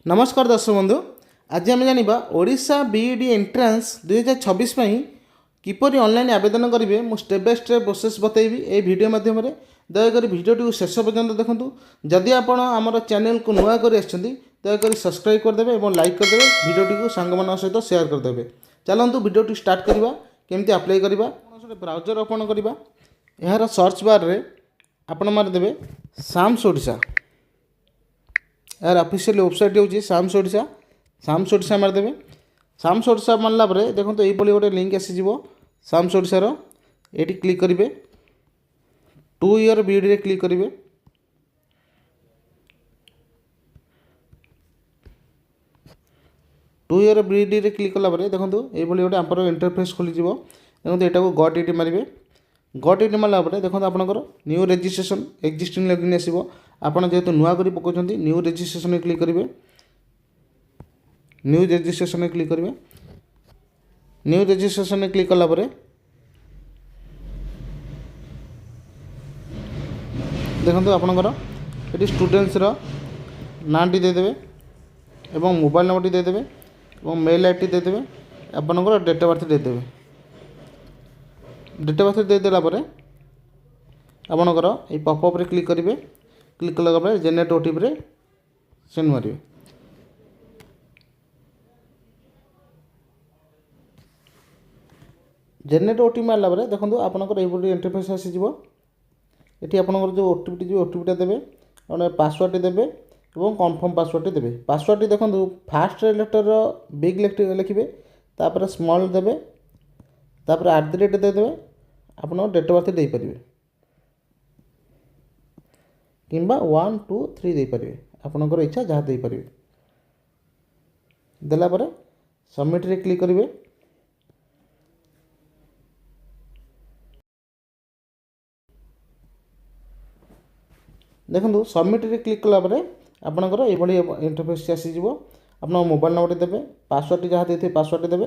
नमस्कार दर्शक बंधु। आज आम जाना ओडिशा बीईडी एंट्रांस 2026 किपरि ऑनलाइन आवेदन करेंगे मुझे स्टेप बाय स्टेप प्रोसेस बतैबी ये वीडियो माध्यम दयाकोरी भिडियोटी शेष पर्यंत देखूँ। जदि आप आम चैनल को नुआ कर दयाकोरी सब्सक्राइब करदे और लाइक करदे भिडियोटी को सांग मान सहित शेयर करदे। चलतु भिडियोटी स्टार्ट करवा केमती अप्लाई करवा। ब्राउजर ओपन करवा यार सर्च बार रे आपण मारिदेवे साम्स ओडिशा। यार ऑफिशियल वेबसाइट हूँ साम्स ओडिशा। साम्स ओडिशा मारिदेवे। साम्स ओडिशा मारला देखो तो ये गोटे लिंक आसीज साम्स ओडिशार ये क्लिक करेंगे 2 ईयर बीईडी क्लिक करेंगे। 2 ईयर बीईडी क्लिक कला देखो ये गोटे आप इंटरफेस खोली देखो यहाँ को गट ये मारे। गट ये मारला देखो आपंकर न्यू रजिस्ट्रेशन एक्जिस्टिंग लॉगिन आसो। आपड़ जेहेतु नुआ कर पकाउं न्यू रजिस्ट्रेशन क्लिक करेंगे। न्यू रजिस्ट्रेशन क्लिक करेंगे। न्यू रजिस्ट्रेशन क्लिक कला देखो आपंकर ये स्टूडेंट्स नाटी देदेवे और मोबाइल नंबर देदेवे और मेल आईडी देदेवे। आपंकर डेट ऑफ बर्थ देदेवे। डेट ऑफ बर्थ देदेला आपंकर ये पॉपअप रे क्लिक करेंगे। क्लिक कला जेनेरेट ओटीपी रे सेंड मारे। जेनेरेट ओटीपी मारला देखो आपंकर ये इंटरफेस आसीज। ये आपंकर जो ओटीपी जी ओटीपीटा देवे और पासवर्ड देवे और कन्फर्म पासवर्ड देवे। पासवर्ड देखो फास्ट लेटर बिग लेटर लिखे तापर स्मॉल देवे तापर @ देदेवे। आप डेट ऑफ बर्थ देपारे कि 1 2 3 देपारे आपंकर इच्छा जहाँ देपारे। देलापर सबमिट रे क्लिक करेंगे। देखो सबमिट रे क्लिक कला आपंकर ये इंटरफेस आसीज। आप मोबाइल नंबर देवे पासवर्ड जहाँ देते पासवर्ड देवे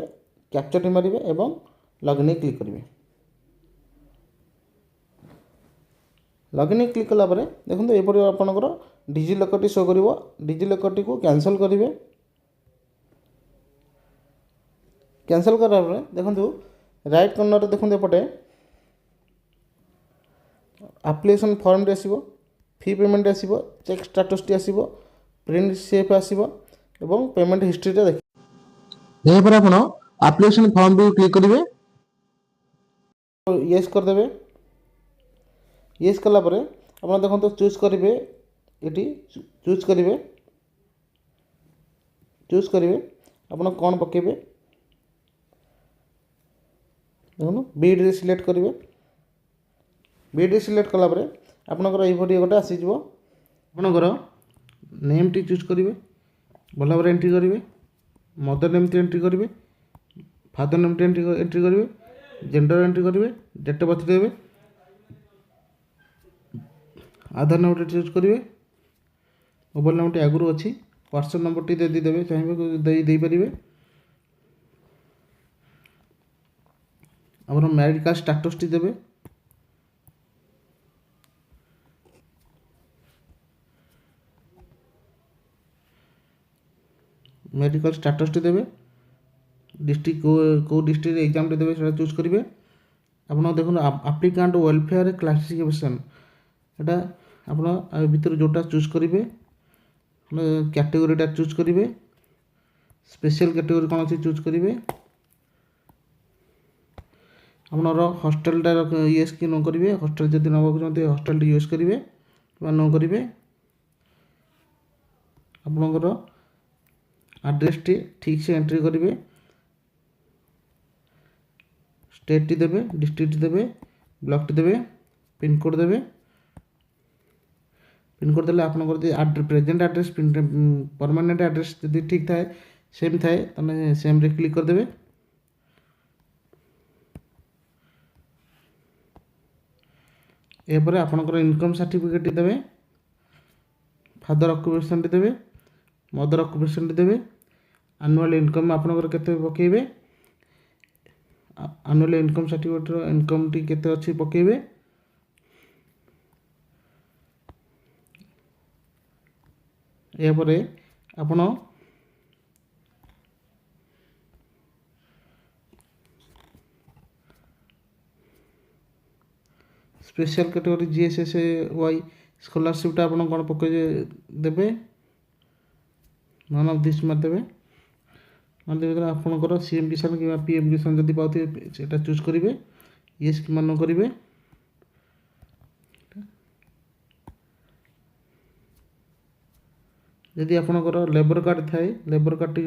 कैप्चर मारे और लॉगिन क्लिक करेंगे। लॉगिन क्लिक कला देखो ये आपंकर डिजिलॉकर टी शो कर डिजिलॉकर टी को कैंसल करेंगे। कैंसल करा देखो राइट कर्नर देखो एपटे एप्लिकेशन फॉर्म आसो फी पेमेंट आसो चेक स्टाटस टी आसो प्रिंट सेफ आसो और पेमेंट हिस्ट्री देख यहाँ आप एप्लिकेशन फॉर्म भी क्लिक करेंगे। येस करदे। येस कला आप देखो तो चूज करेंगे ये चूज करेंगे। चूज करेंगे आप कौन पकेबे देखो बीईडी सिलेक्ट करेंगे। बीईडी सिलेक्ट कला आपंकर ये गोटे आसीज। आपंकर नेम टी चूज करेंगे भल भाव एंट्री करेंगे। मदर नेम टी एंट्री करेंगे। फादर नेम टी एंट्री करेंगे। जेंडर एंट्री करेंगे। डेट ऑफ बर्थ देवे। आधार नंबर चूज करेंगे। मोबाइल नंबर टी आगुरी अच्छी व्हाट्सएप नंबर टी देदेवे चाहिए देपारे। आप मैरिड कार्ड स्टाटस टी देवे। मेडिकल स्टाटस टी देवे। डिस्ट्रिक्ट को डिस्ट्रिक्ट एग्जाम टी देवे चूज करेंगे। आप देखो आप्लिकांट वेलफेयर क्लासिफिकेशन एटा आप भर जोटा चूज करेंगे। कैटेगोरीटा चूज करेंगे। स्पेशल कैटेगोरी कौन अच्छी चूज करेंगे। आपनर हॉस्टेलटा यूएस कि न करेंगे। हॉस्टेल जब नवाक चाहते हॉस्टेल यूएस करेंगे न करेंगे। आपनकर एड्रेस टी ठीक से एंट्री करेंगे। स्टेट टी देवे डिस्ट्रिक्ट देवे ब्लॉक टी देवे पिनकोड देवे। पिनकोड देले आपनकर प्रेजेंट एड्रेस परमानेंट एड्रेस यदि ठीक थाए सेम थाए तो सेम रे क्लिक करदे। एपर आपनकर इनकम सर्टिफिकेट देवे। फादर ऑक्युपेशन देवे। मदर ऑक्युपेशन देवे। एनुअल इनकम आपनकर केते पकेबे। एनुअल इनकम सर्टिफिकेट इनकम टी केते अछि पकेबे। यापर ଆପଣ स्पेशल कैटेगरी जीएसएसवाई स्कॉलरशिप आप कौन पकड़े देवे नन ऑफ दिस मारदेवे मारदेवे आपंकर सीएम किसान कि पीएम किसान जब पाते से चूज करेंगे ये स्कीम मान करेंगे यदि आपंकर लेबर कार्ड थाए लेबर कार्ड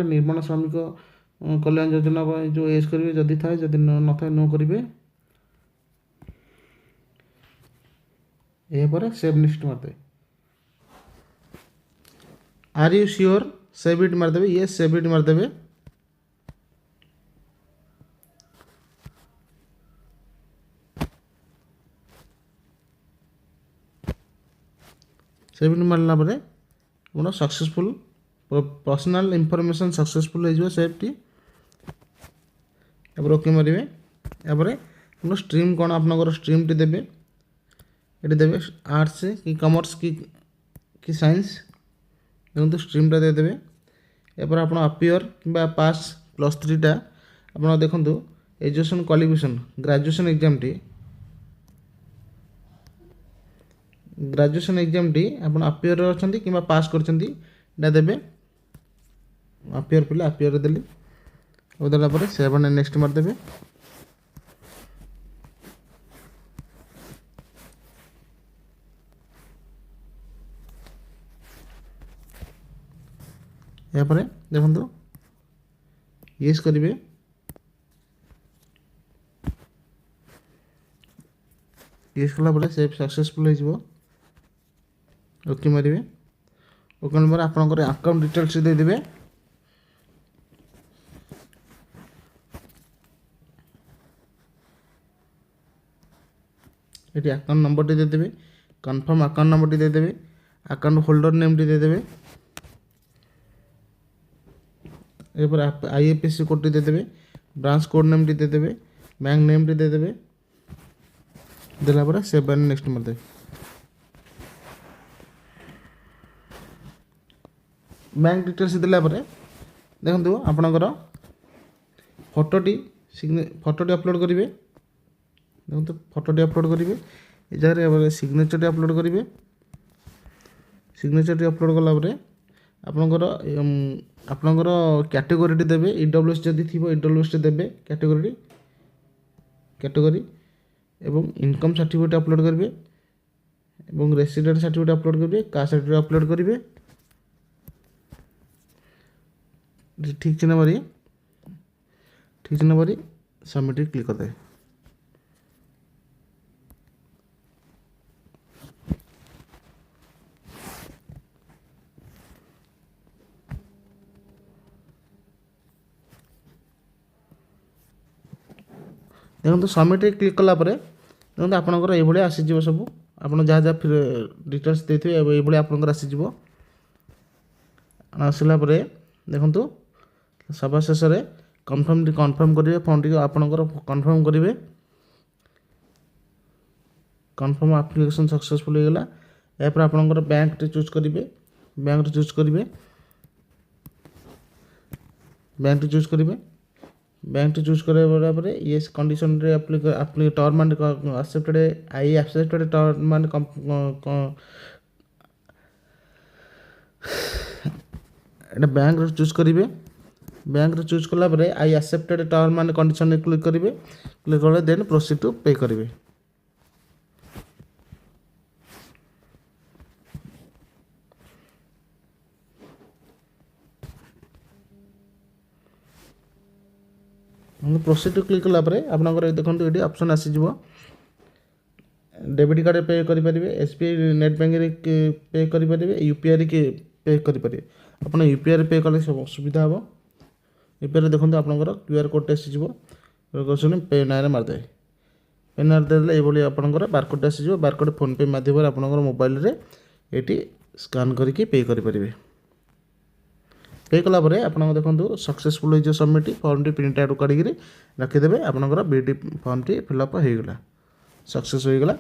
निर्माण श्रमिक कल्याण योजना जो एज करेंगे जदि थाए जदि न थाए नो करेंगे यापर सेव नेक्स्ट मारदे are you sure save it मारदेवे ये सेव इट मारदेवे सेव इट मारला परे ଆପଣ सक्सेसफुल पर्सनल इनफॉरमेशन सक्सेसफुल हो सेफ्टी ओके मारे यापर स्ट्रीम कौन आपनकर स्ट्रीम टी देवे ये देवे आर्ट्स कि कॉमर्स कि साइंस देखो स्ट्रीमटा देदेवे यापर आप अपियर कि पास +3 टा आप देखो education qualification graduation exam T graduation exam T आप अपियर अच्छा कि पास कर देवे अपियर पिला अपियर देली और देला सेव एंड नेक्स्ट मारदेवे यापर देखो येस करेंगे येस कला सेव सक्सेसफुल हो ओके मारे ओके नंबर आपंकर अकाउंट डिटेल्स देदेवे ये अकाउंट नंबर टी देदेवे कन्फर्म अकाउंट नंबर टी देदेवे अकाउंट होल्डर नेम टी देदेवे एपर आईएफएससी कोड टी देदेवे ब्रांच कोड नेम टी देदेवे बैंक नेम टी देदेवे देला पर सेव एंड नेक्स्ट मारदेवे बैंक डिटेल्स देला पर देखो आपणकर फोटोटी अपलोड करेंगे देखो फोटोटी अपलोड करेंगे ये जगह सिग्नेचर अपलोड करेंगे सिग्नेचर अपलोड कलापर आपणकर कैटेगोरी देवे ईडब्ल्यूएस जदि थी ईडब्ल्यूएस देवे कैटेगोरी एवं इनकम सर्टिफिकेट अपलोड करेंगे एवं रेसिडेंट सर्टिफिकेट अपलोड करेंगे कास्ट सर्टिफिकेट अपलोड करेंगे ठीक से नंबर सबमिट क्लिक कर दे देखो सबमिट क्लिक कलापर देखो आपंकर ये आसीज सब आप जहाँ जहाँ डिटेल्स देते ये आपंकर आसीज आसला देखो सभा शेष में कन्फर्म करेंगे फॉर्म टी आपंकर कन्फर्म करेंगे कन्फर्म एप्लिकेशन सक्सेसफुल हो गला यापर आपंकर बैंक टी चूज करेंगे बैंक चूज करेंगे बैंक चूज करेंगे बैंक चूज कर ये condition term and accepted I accepted term and bank choose करेंगे बैंक चूज कलापर I accepted term and condition click करेंगे क्लिक कर देन प्रोसीड टू पे करेंगे प्रोसीड टू क्लिक कलापर आपंकर देखो ये ऑप्शन आसीज डेबिट कार्ड पे करेंगे एसबीआई नेट बैंकिंग पे करेंगे यूपीआई के पे करेंगे आप यूपीआई पे कले सब सुविधा हम यूपीआई देखो आपंकर क्यूआर कोड आसीज पे ना मारदे पे ना देदेले ये आपंकर बारकोड आसीज बारकोड फोन पे माध्यम आपंकर मोबाइल रे ये स्कान करके पे करेंगे पे कलापर आप देखो सक्सेसफुल हो submit form T print out काढ़ी रखिदेवे आपंकर बीडी फॉर्म टी फिलअप हो गला सक्सेस हो गला।